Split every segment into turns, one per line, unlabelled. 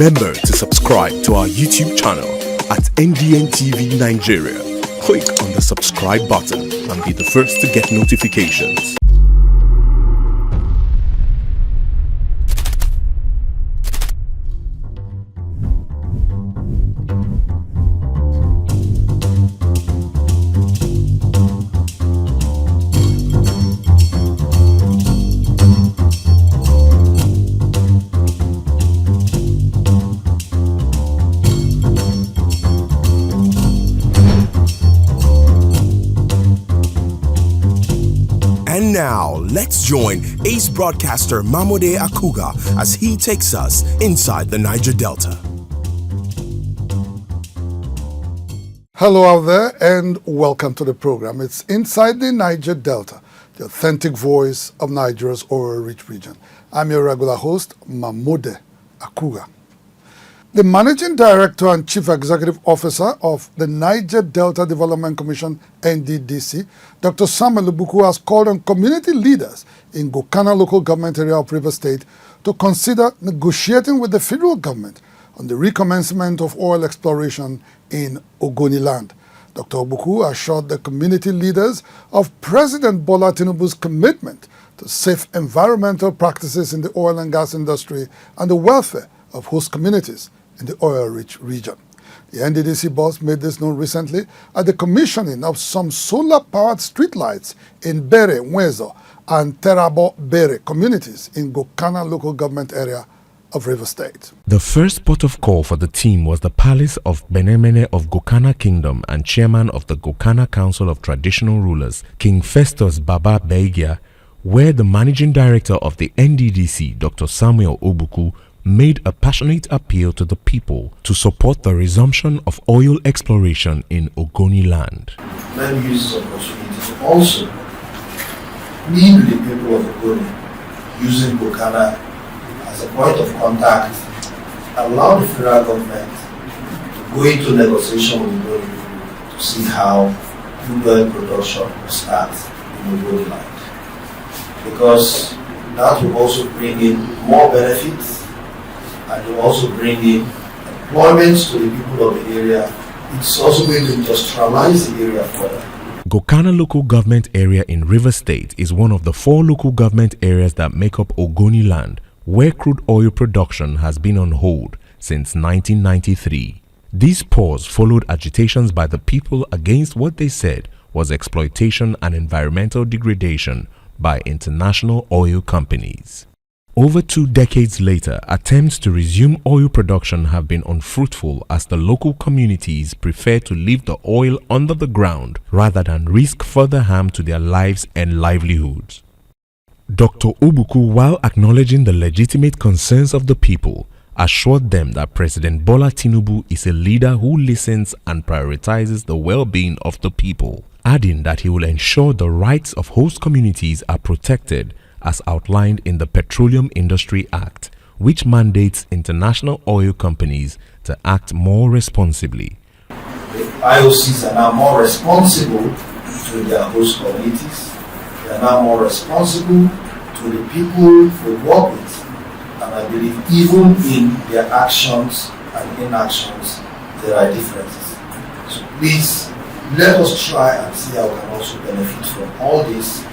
Remember to subscribe to our YouTube channel at NDN TV Nigeria. Click on the subscribe button and be the first to get notifications. And now, let's join ace broadcaster MAMODE AKUGHA as he takes us inside the Niger Delta.
Hello out there and welcome to the program. It's Inside the Niger Delta, the authentic voice of Nigeria's oil-rich region. I'm your regular host, MAMODE AKUGHA. The Managing Director and Chief Executive Officer of the Niger Delta Development Commission, NDDC, Dr. Samuel Ubuku, has called on community leaders in Gokana local government area of Rivers State to consider negotiating with the federal government on the recommencement of oil exploration in Ogoniland. Dr. Ubuku assured the community leaders of President Bola Tinubu's commitment to safe environmental practices in the oil and gas industry and the welfare of host communities in the oil-rich region. The NDDC boss made this known recently at the commissioning of some solar-powered streetlights in Bere, Nwezo, and Terabo Bere communities in Gokana local government area of Rivers State.
The first port of call for the team was the palace of Benemene of Gokana Kingdom and chairman of the Gokana Council of Traditional Rulers, King Festus Baba Baigia, where the managing director of the NDDC, Dr. Samuel Ubuku, made a passionate appeal to the people to support the resumption of oil exploration in Ogoniland.
Let me use this opportunity to also plead with the people of Ogoni, using Gokana as a point of contact, allow the federal government to go into negotiation with the Ogoni to see how crude oil production will start in Ogoniland. Because that will also bring in more benefits and will also bring in employment to the people of the area. It's also going to industrialize the area further.
Gokana local government area in Rivers State is one of the 4 local government areas that make up Ogoniland, where crude oil production has been on hold since 1993. This pause followed agitations by the people against what they said was exploitation and environmental degradation by international oil companies. Over 2 decades later, attempts to resume oil production have been unfruitful as the local communities prefer to leave the oil under the ground rather than risk further harm to their lives and livelihoods. Dr. Ubuku, while acknowledging the legitimate concerns of the people, assured them that President Bola Tinubu is a leader who listens and prioritizes the well-being of the people, adding that he will ensure the rights of host communities are protected as outlined in the Petroleum Industry Act, which mandates international oil companies to act more responsibly.
The IOCs are now more responsible to their host communities. They are now more responsible to the people they work with. And I believe even in their actions and inactions, there are differences. So please, let us try and see how we can also benefit from all this,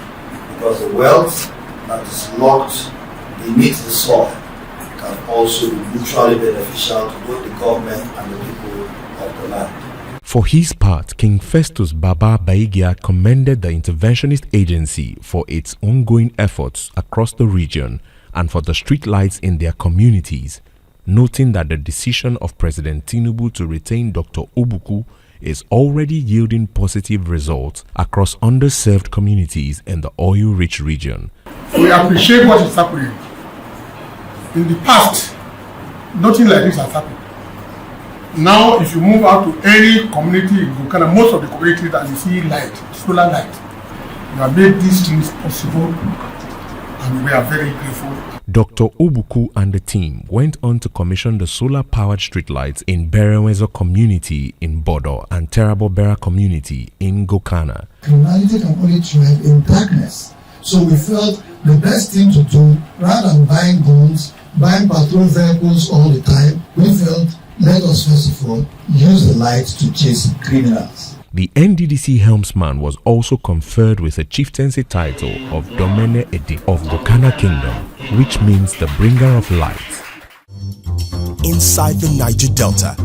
because the wealth that is locked beneath the soil can also be mutually beneficial to both the government and the people of the land.
For his part, King Festus Baba Baigia commended the interventionist agency for its ongoing efforts across the region and for the streetlights in their communities, noting that the decision of President Tinubu to retain Dr. Ubuku is already yielding positive results across underserved communities in the oil-rich region.
We appreciate what is happening. In the past, nothing like this has happened. Now, if you move out to any community in Gokana, most of the communities that you see light, solar light, you have made these things possible, and we are very grateful.
Dr. Ubuku and the team went on to commission the solar-powered streetlights in Berenwezo community in Bodo and Terabo Bera community in Gokana.
Humanity can only thrive in darkness. So we felt the best thing to do, rather than buying guns, buying patrol vehicles all the time, we felt, let us first of all use the light to chase criminals.
The NDDC helmsman was also conferred with a chieftaincy title of Domene Edi of Bokana Kingdom, which means the bringer of light.
Inside the Niger Delta.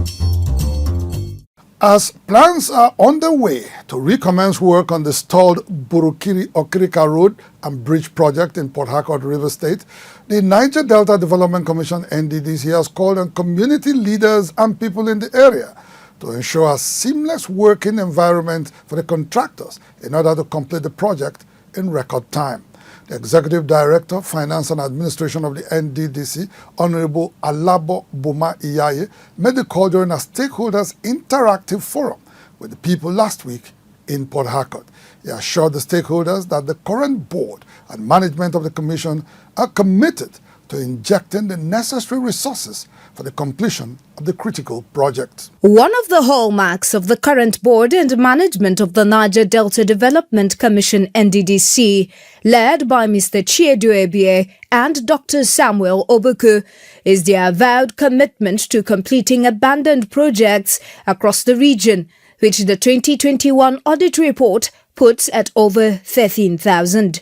As plans are underway to recommence work on the stalled Burukiri-Okirika Road and Bridge project in Port Harcourt, River State, the Niger Delta Development Commission (NDDC) has called on community leaders and people in the area to ensure a seamless working environment for the contractors in order to complete the project in record time. The Executive Director, Finance and Administration of the NDDC, Honorable Alabo Boma Iyaye, made the call during a stakeholders interactive forum with the people last week in Port Harcourt. He assured the stakeholders that the current board and management of the commission are committed to injecting the necessary resources for the completion of the critical project.
One of the hallmarks of the current board and management of the Niger Delta Development Commission (NDDC), led by Mr. Chiedu Ebie and Dr. Samuel Obuku, is their avowed commitment to completing abandoned projects across the region, which the 2021 audit report puts at over 13,000.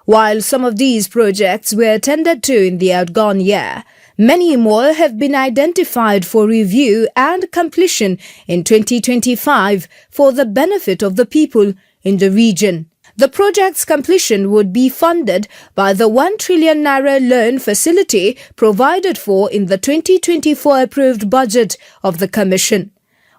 While some of these projects were attended to in the outgone year, many more have been identified for review and completion in 2025 for the benefit of the people in the region. The project's completion would be funded by the 1 trillion naira loan facility provided for in the 2024 approved budget of the Commission.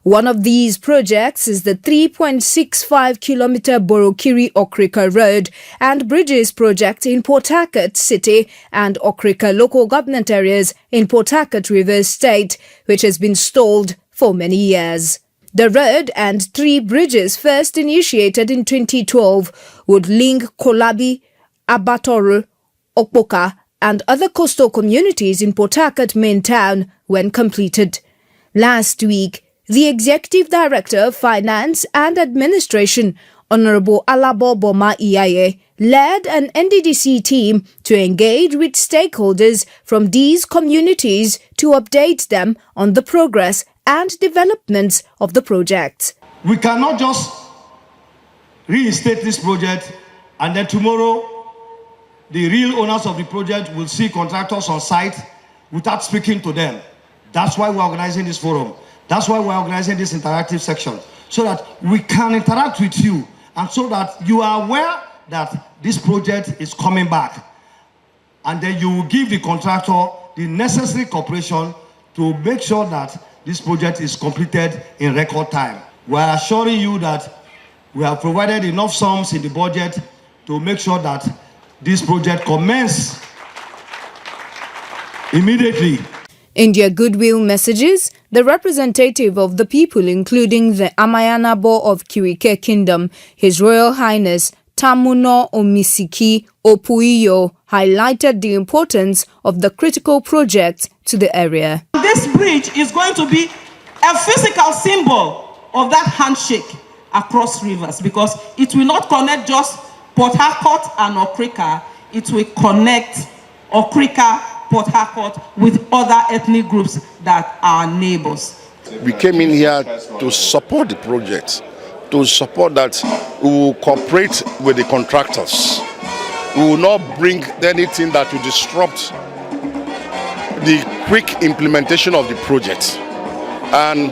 One of these projects is the 3.65-kilometer Burukiri-Okirika Road and Bridges project in Port Harcourt City and Okrika local government areas in Port Harcourt, River State, which has been stalled for many years. The road and 3 bridges, first initiated in 2012, would link Kolabi, Abattoru, Okpoka and other coastal communities in Port Harcourt main town when completed. Last week, the Executive Director of Finance and Administration, Honorable Alabo Boma Iyaye, led an NDDC team to engage with stakeholders from these communities to update them on the progress and developments of the project.
We cannot just reinstate this project and then tomorrow the real owners of the project will see contractors on site without speaking to them. That's why we're organizing this forum. That's why we're organizing this interactive section, so that we can interact with you and so that you are aware that this project is coming back. And then you will give the contractor the necessary cooperation to make sure that this project is completed in record time. We are assuring you that we have provided enough sums in the budget to make sure that this project commences immediately.
In their goodwill messages, the representative of the people, including the Amayanabo of Kirike Kingdom, His Royal Highness Tamuno Omisiki Opuiyo, highlighted the importance of the critical project to the area.
This bridge is going to be a physical symbol of that handshake across rivers, because it will not connect just Port Harcourt and Okrika, it will connect Okrika, Port Harcourt with other ethnic groups that are neighbors.
We came in here to support the project, to support that we will cooperate with the contractors. We will not bring anything that will disrupt the quick implementation of the project. And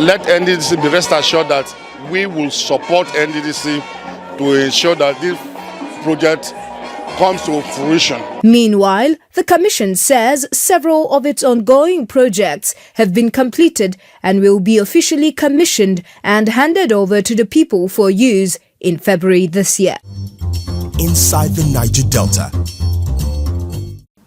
let NDDC be rest assured that we will support NDDC to ensure that this project comes to fruition.
Meanwhile, the Commission says several of its ongoing projects have been completed and will be officially commissioned and handed over to the people for use in February this year.
Inside the Niger Delta.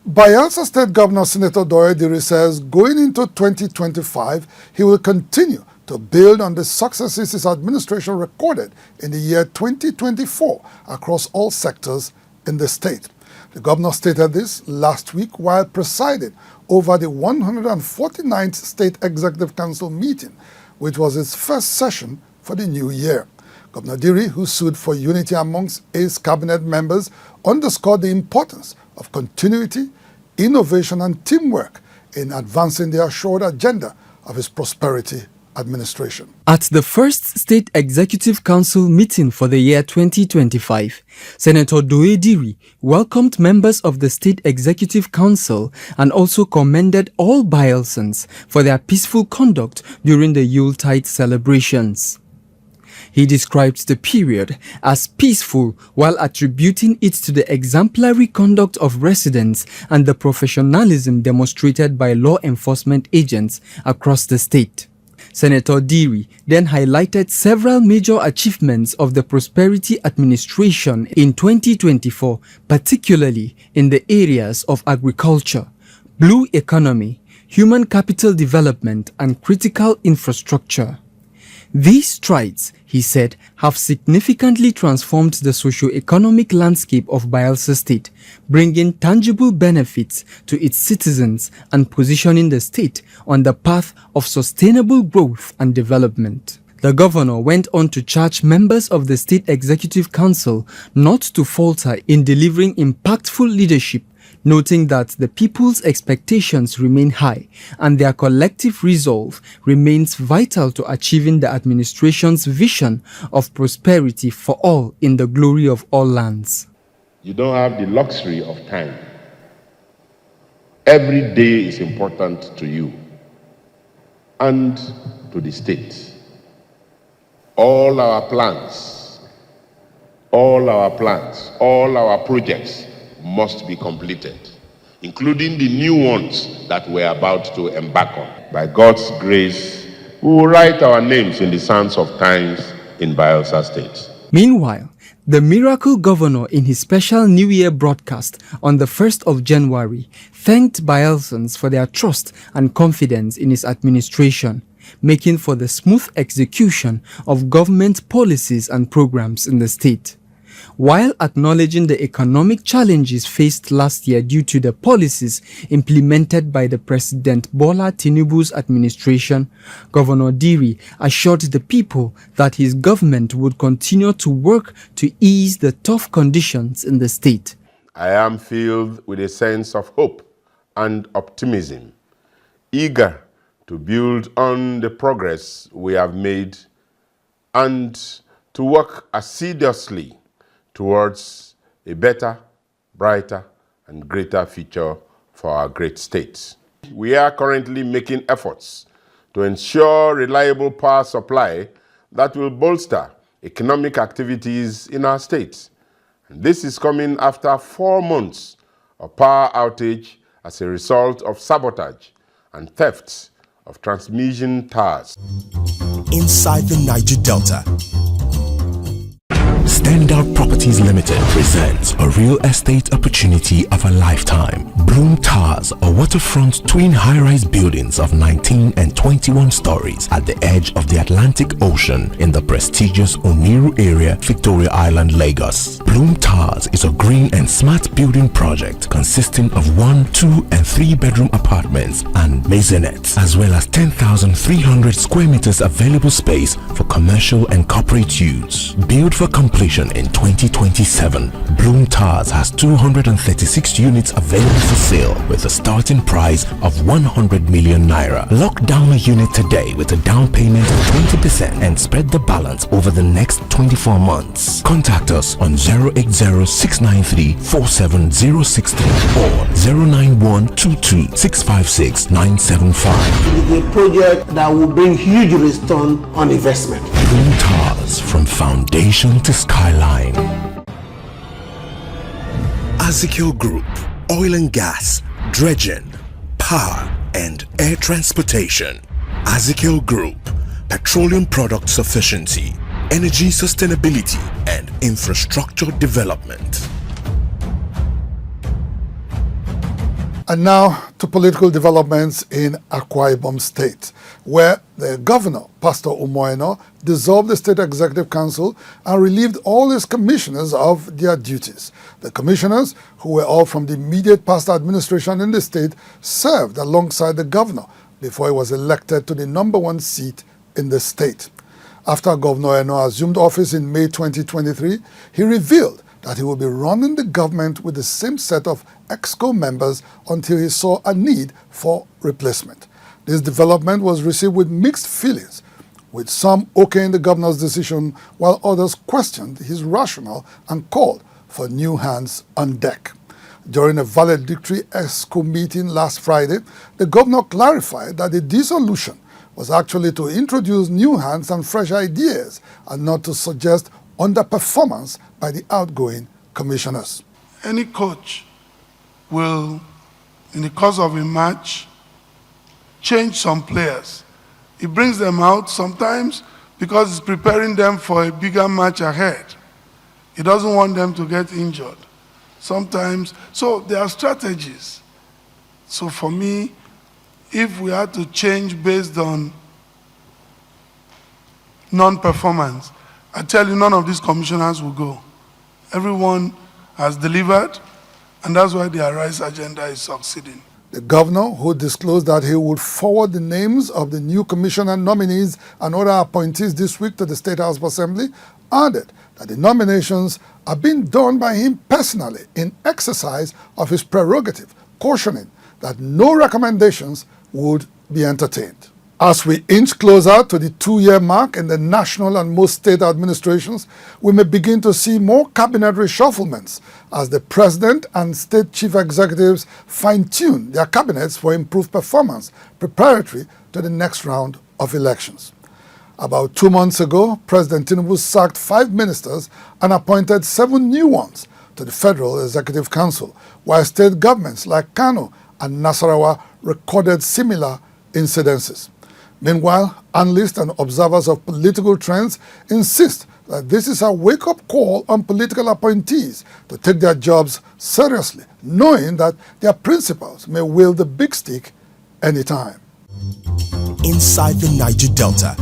Bayelsa State Governor Senator Doyediri says going into 2025, he will continue to build on the successes his administration recorded in the year 2024 across all sectors in the state. The governor stated this last week while presiding over the 149th State Executive Council meeting, which was his first session for the new year. Governor Diri, who sued for unity amongst his cabinet members, underscored the importance of continuity innovation and teamwork in advancing the assured agenda of his prosperity administration.
At the first State Executive Council meeting for the year 2025, Senator Doediri welcomed members of the State Executive Council and also commended all Bayelsans for their peaceful conduct during the Yuletide celebrations. He described the period as peaceful while attributing it to the exemplary conduct of residents and the professionalism demonstrated by law enforcement agents across the state. Senator Diri then highlighted several major achievements of the Prosperity Administration in 2024, particularly in the areas of agriculture, blue economy, human capital development, and critical infrastructure. These strides, he said, have significantly transformed the socio-economic landscape of Bayelsa State, bringing tangible benefits to its citizens and positioning the state on the path of sustainable growth and development. The governor went on to charge members of the State Executive Council not to falter in delivering impactful leadership, noting that the people's expectations remain high and their collective resolve remains vital to achieving the administration's vision of prosperity for all in the glory of all lands.
You don't have the luxury of time. Every day is important to you and to the state. All our plans, all our projects must be completed, including the new ones that we're about to embark on. By God's grace, we will write our names in the sands of times in Bayelsa State.
Meanwhile, the miracle governor in his special New Year broadcast on the 1st of January thanked Bayelsans for their trust and confidence in his administration, making for the smooth execution of government policies and programs in the state. While acknowledging the economic challenges faced last year due to the policies implemented by the President Bola Tinubu's administration, Governor Diri assured the people that his government would continue to work to ease the tough conditions in the state.
I am filled with a sense of hope and optimism, eager to build on the progress we have made and to work assiduously towards a better, brighter, and greater future for our great state. We are currently making efforts to ensure reliable power supply that will bolster economic activities in our state. And this is coming after 4 months of power outage as a result of sabotage and thefts of transmission towers.
Inside the Niger Delta.
Standout Properties Limited presents a real estate opportunity of a lifetime. Bloom Towers, a waterfront twin high-rise buildings of 19 and 21 stories at the edge of the Atlantic Ocean in the prestigious Oniru area, Victoria Island, Lagos. Bloom Towers is a green and smart building project consisting of 1, 2, and 3 bedroom apartments and maisonettes, as well as 10,300 square meters available space for commercial and corporate use. Built for completion in 2027, Bloom Towers has 236 units available for sale with a starting price of 100 million naira. Lock down a unit today with a down payment of 20% and spread the balance over the next 24 months. Contact us on 080-693-47063 or 091-22-656-975.
It is a project that will bring huge return on investment.
Bloom Towers, from foundation to skyline.
Ezekiel Group, oil and gas, dredging, power and air transportation. Ezekiel Group, petroleum product sufficiency, energy sustainability and infrastructure development.
And now to political developments in Akwa Ibom State, where the governor, Pastor Umoeno, dissolved the State Executive Council and relieved all his commissioners of their duties. The commissioners, who were all from the immediate past administration in the state, served alongside the governor before he was elected to the #1 seat in the state. After Governor Eno assumed office in May 2023, he revealed that he would be running the government with the same set of EXCO members until he saw a need for replacement. This development was received with mixed feelings, with some okaying the governor's decision while others questioned his rationale and called for new hands on deck. During a valedictory EXCO meeting last Friday, the governor clarified that the dissolution was actually to introduce new hands and fresh ideas and not to suggest underperformance by the outgoing commissioners.
Any coach will, in the course of a match, change some players. He brings them out sometimes because he's preparing them for a bigger match ahead. He doesn't want them to get injured. Sometimes, so there are strategies. So for me, if we had to change based on non-performance, I tell you, none of these commissioners will go. Everyone has delivered, and that's why the Arise agenda is succeeding.
The governor, who disclosed that he would forward the names of the new commissioner nominees and other appointees this week to the State House of Assembly, added that the nominations are being done by him personally in exercise of his prerogative, cautioning that no recommendations would be entertained. As we inch closer to the 2-year mark in the national and most state administrations, we may begin to see more cabinet reshufflements as the president and state chief executives fine-tune their cabinets for improved performance preparatory to the next round of elections. About 2 months ago, President Tinubu sacked 5 ministers and appointed 7 new ones to the Federal Executive Council, while state governments like Kano and Nasarawa recorded similar incidences. Meanwhile, analysts and observers of political trends insist that this is a wake-up call on political appointees to take their jobs seriously, knowing that their principals may wield the big stick anytime.
Inside the Niger Delta.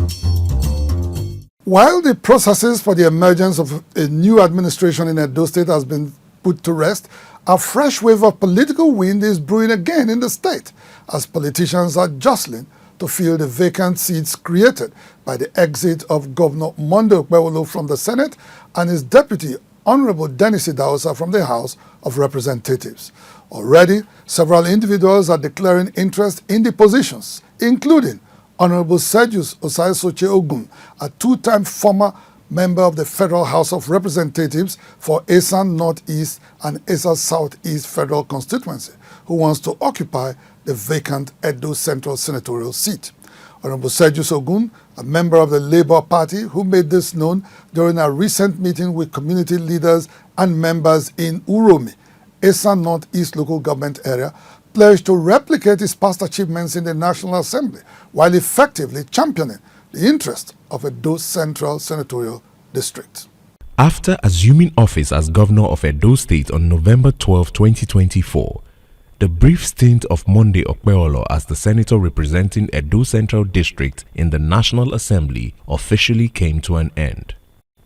While the processes for the emergence of a new administration in Edo State has been put to rest, a fresh wave of political wind is brewing again in the state as politicians are jostling to fill the vacant seats created by the exit of Governor Monday Okpebholo from the Senate and his deputy, Honorable Dennis Idahosa, from the House of Representatives. Already, several individuals are declaring interest in the positions, including Honorable Sergius Osai-Soche Ogun, a 2-time former member of the Federal House of Representatives for Esan Northeast and Esan Southeast Federal Constituency, who wants to occupy the vacant Edo Central Senatorial seat. Honorable Sergius Ogun, a member of the Labour Party, who made this known during a recent meeting with community leaders and members in Uromi, Esan Northeast local government area, pledged to replicate his past achievements in the National Assembly while effectively championing the interest of Edo Central Senatorial District.
After assuming office as governor of Edo State on November 12, 2024, the brief stint of Monday Okpebholo as the senator representing Edo Central District in the National Assembly officially came to an end.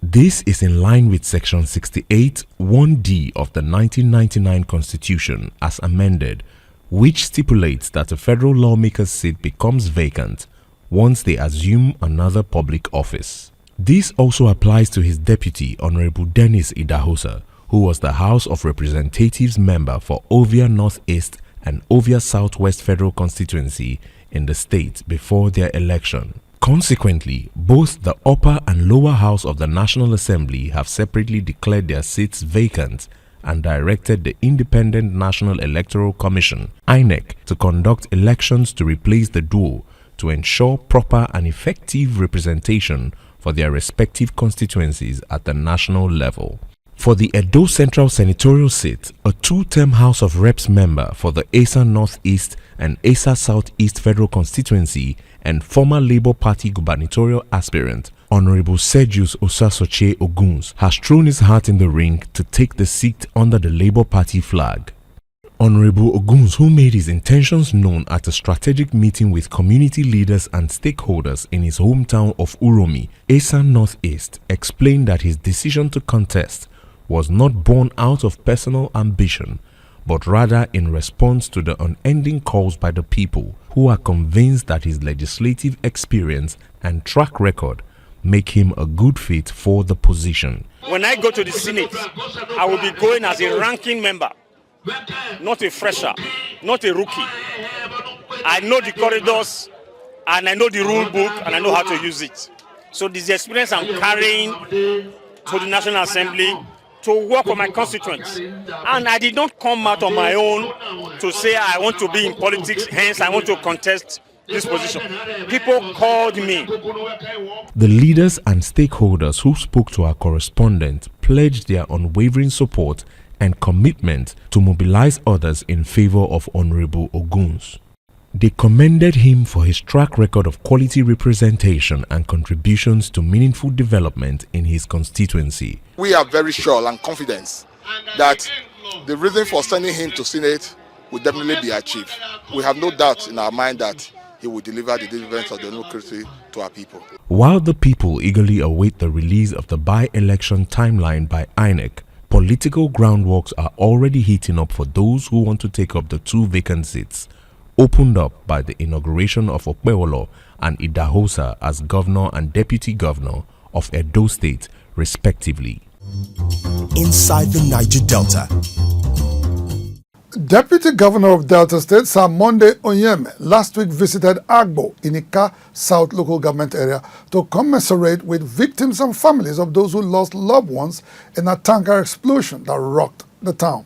This is in line with Section 68 1D of the 1999 Constitution as amended, which stipulates that a federal lawmaker's seat becomes vacant once they assume another public office. This also applies to his deputy, Honorable Dennis Idahosa, who was the House of Representatives member for Ovia Northeast and Ovia Southwest Federal Constituency in the state before their election. Consequently, both the upper and lower house of the National Assembly have separately declared their seats vacant and directed the Independent National Electoral Commission, INEC, to conduct elections to replace the duo to ensure proper and effective representation for their respective constituencies at the national level. For the Edo Central Senatorial seat, a 2-term House of Reps member for the Esa Northeast and Esa Southeast Federal Constituency and former Labour Party gubernatorial aspirant, Honorable Sergius Osai-Soche Ogun, has thrown his hat in the ring to take the seat under the Labour Party flag. Honorable Ogun, who made his intentions known at a strategic meeting with community leaders and stakeholders in his hometown of Uromi, Esa Northeast, explained that his decision to contest was not born out of personal ambition, but rather in response to the unending calls by the people who are convinced that his legislative experience and track record make him a good fit for the position.
When I go to the Senate, I will be going as a ranking member, not a fresher, not a rookie. I know the corridors, and I know the rule book, and I know how to use it. So this is the experience I'm carrying to the National Assembly to work on my constituents. And I did not come out on my own to say I want to be in politics, hence I want to contest this position. People called me.
The leaders and stakeholders who spoke to our correspondent pledged their unwavering support and commitment to mobilize others in favor of Honorable Oguns. They commended him for his track record of quality representation and contributions to meaningful development in his constituency.
We are very sure and confident that the reason for sending him to Senate will definitely be achieved. We have no doubt in our mind that he will deliver the dividends of democracy to our people.
While the people eagerly await the release of the by-election timeline by INEC, political groundworks are already heating up for those who want to take up the 2 vacant seats opened up by the inauguration of Okpewolo and Idahosa as governor and deputy governor of Edo State, respectively.
Inside the Niger Delta.
Deputy Governor of Delta State, MAMODE Onyeme, last week visited Agbo in Ika South local government area to commiserate with victims and families of those who lost loved ones in a tanker explosion that rocked the town.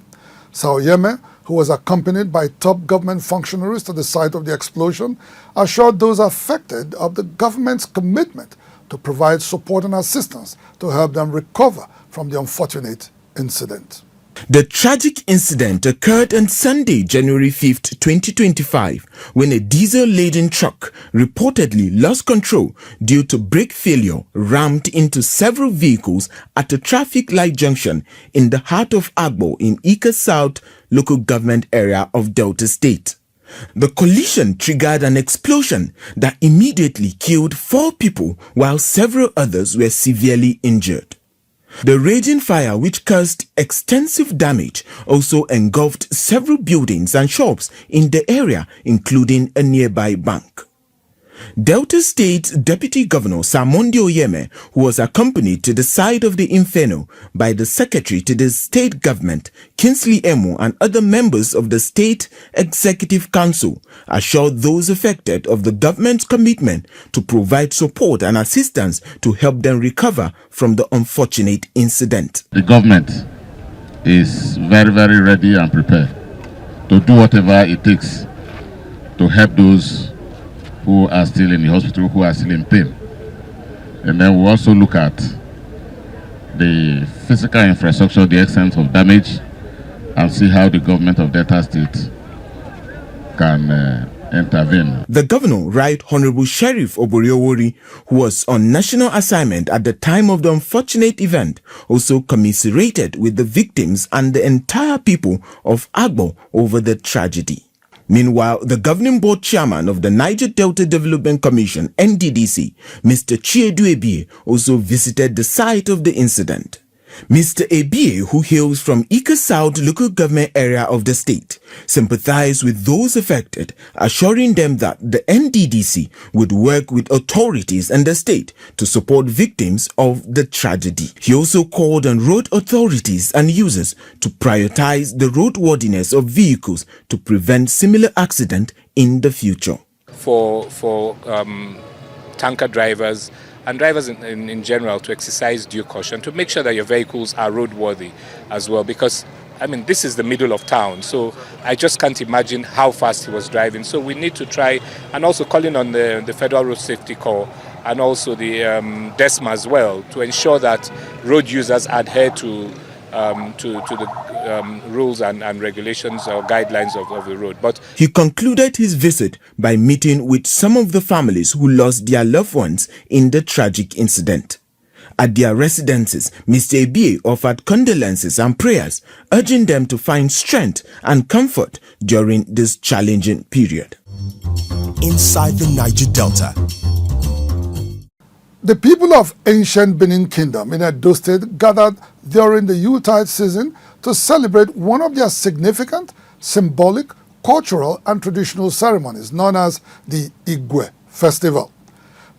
Onyeme, who was accompanied by top government functionaries to the site of the explosion, assured those affected of the government's commitment to provide support and assistance to help them recover from the unfortunate incident.
The tragic incident occurred on Sunday, January 5th, 2025, when a diesel-laden truck reportedly lost control due to brake failure rammed into several vehicles at a traffic light junction in the heart of Agbo in Ika South local government area of Delta State. The collision triggered an explosion that immediately killed 4 people while several others were severely injured. The raging fire, which caused extensive damage, also engulfed several buildings and shops in the area, including a nearby bank. Delta State Deputy Governor MAMODE Onyeme, who was accompanied to the site of the inferno by the Secretary to the State Government, Kingsley Emu, and other members of the State Executive Council, assured those affected of the government's commitment to provide support and assistance to help them recover from the unfortunate incident.
The government is very, very ready and prepared to do whatever it takes to help those who are still in the hospital, who are still in pain. And then we also look at the physical infrastructure, the extent of damage, and see how the government of Delta State can intervene.
The governor, Right Honorable Sheriff Oboriowori, who was on national assignment at the time of the unfortunate event, also commiserated with the victims and the entire people of Agbo over the tragedy. Meanwhile, the governing board chairman of the Niger Delta Development Commission, NDDC, Mr. Chiedu Ebie, also visited the site of the incident. Mr. Ebie, who hails from Ika South local government area of the state, sympathized with those affected, assuring them that the NDDC would work with authorities and the state to support victims of the tragedy. He also called on road authorities and users to prioritize the roadworthiness of vehicles to prevent similar accidents in the future.
For tanker drivers and drivers in general to exercise due caution, to make sure that your vehicles are roadworthy as well, because I mean, this is the middle of town, so I just can't imagine how fast he was driving. So we need to try, and also calling on the Federal Road Safety Corps and also the DESMA as well, to ensure that road users adhere to the rules and regulations or guidelines of the road. But
he concluded his visit by meeting with some of the families who lost their loved ones in the tragic incident. At their residences, Mr. Ebie offered condolences and prayers, urging them to find strength and comfort during this challenging period.
Inside the Niger Delta.
The people of ancient Benin Kingdom in Edo State gathered during the Yuletide season to celebrate one of their significant, symbolic, cultural and traditional ceremonies known as the Igwe Festival.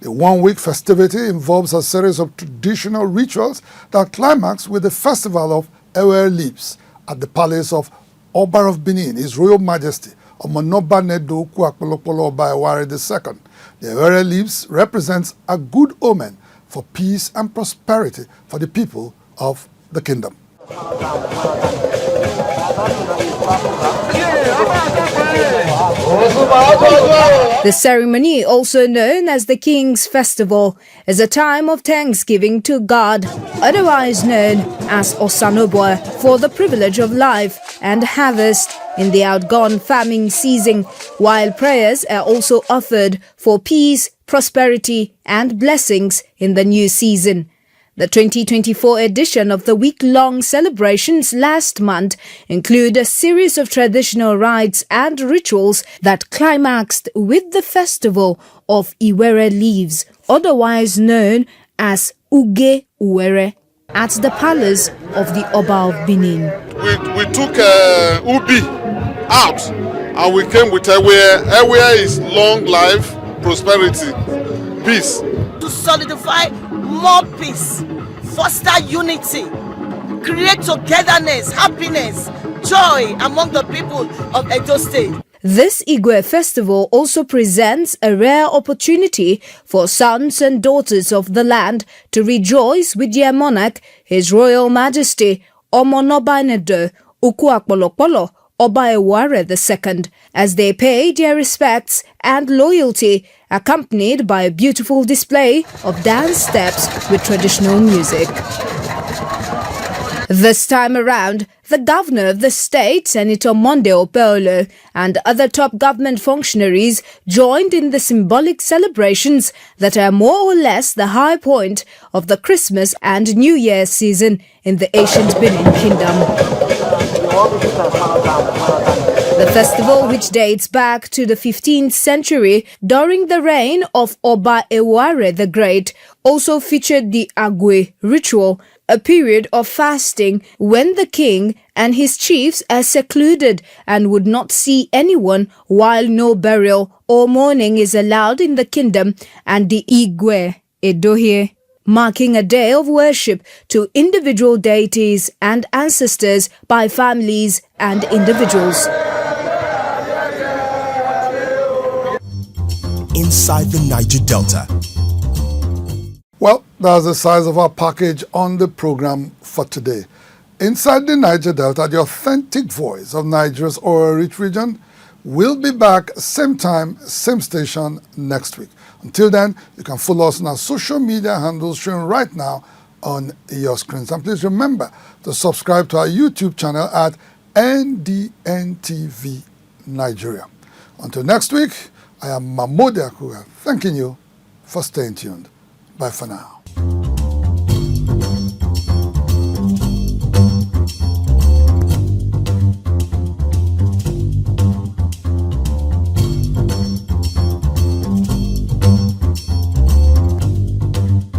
The one-week festivity involves a series of traditional rituals that climax with the festival of Ewe Leaves at the palace of Oba of Benin, His Royal Majesty Omonoba Nedo Okuakpolokpolo Oba Eware II. The Ewe Leaves represents a good omen for peace and prosperity for the people of the kingdom.
The ceremony, also known as the King's Festival, is a time of thanksgiving to God, otherwise known as Osanobwa, for the privilege of life and harvest in the outgone farming season, while prayers are also offered for peace, prosperity, and blessings in the new season. The 2024 edition of the week-long celebrations last month include a series of traditional rites and rituals that climaxed with the festival of Iwere Leaves, otherwise known as Uge Uwere, at the palace of the Oba of Benin.
We took Ubi out and we came with Ewe. Ewe is long life, prosperity, peace.
To solidify more peace, foster unity, create togetherness, happiness, joy among the people of Edo State.
This Igwe festival also presents a rare opportunity for sons and daughters of the land to rejoice with their monarch, His Royal Majesty Omonoba Nedo Okuakpolokpolo Oba Eware II, as they pay their respects and loyalty, accompanied by a beautiful display of dance steps with traditional music. This time around, the governor of the state, Senator Monde Opeolo, and other top government functionaries joined in the symbolic celebrations that are more or less the high point of the Christmas and New Year season in the ancient Benin Kingdom. The festival, which dates back to the 15th century during the reign of Oba Eware the Great, also featured the Agwe ritual, a period of fasting when the king and his chiefs are secluded and would not see anyone while no burial or mourning is allowed in the kingdom, and the Igwe Edohie, marking a day of worship to individual deities and ancestors by families and individuals.
Inside the Niger Delta.
Well, that's the size of our package on the program for today. Inside the Niger Delta, the authentic voice of Nigeria's oil-rich region, will be back same time, same station next week. Until then, you can follow us on our social media handles shown right now on your screens. And please remember to subscribe to our YouTube channel at NDNTV Nigeria. Until next week, I am MAMODE AKUGHA, thanking you for staying tuned. Bye for now.